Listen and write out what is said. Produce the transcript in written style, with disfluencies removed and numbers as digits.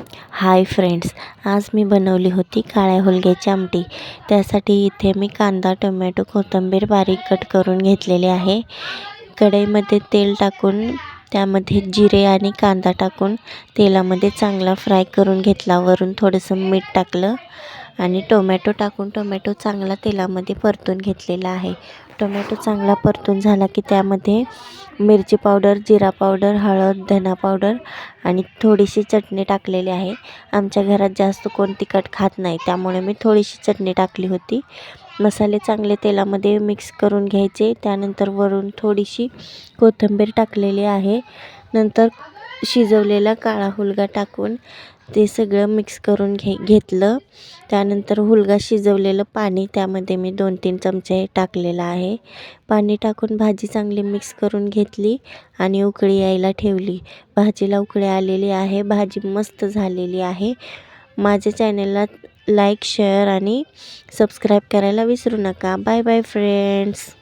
Hi friends, आज मी बनवली होती काळ्या हुलग्याची आमटी। त्यासाठी इथे मी कांदा, टोमॅटो, कोथिंबीर बारीक कट करून घेतलेले आहे। कढईमध्ये तेल टाकून त्यामध्ये जिरे आणि कांदा टाकून तेलामध्ये चांगला फ्राय करून घेतला। वरून थोडंसं मीठ टाकलं आणि टोमॅटो टाकून टोमॅटो चांगला तेलामध्ये परतून घेतलेला आहे। टोमॅटो चांगला परतून झाला की त्यामध्ये मिरची पावडर, जिरा पावडर, हळद, धना पावडर आणि थोडीशी चटणी टाकलेली आहे। आमच्या घरात जास्त कोण तिखट खात नाही, त्यामुळे मी थोडीशी चटणी टाकली होती। मसाले चांगले तेलामध्ये मिक्स करून घ्यायचे। त्यानंतर वरून थोडीशी कोथिंबीर टाकलेली आहे। नंतर शिजवलेला काळा हुलगा टाकून ते सगळं मिक्स करून घेतलं। त्यानंतर हुलगा शिजवलेलं पाणी त्यामध्ये मी 2-3 चमचे टाकलेलं आहे। पाणी टाकून भाजी चांगली मिक्स करून घेतली आणि उकळी यायला ठेवली। भाजीला उकळी आलेली आहे, भाजी मस्त झालेली आहे। माझ्या चॅनलला लाईक, शेअर आणि सबस्क्राईब करायला विसरू नका। Bye bye friends.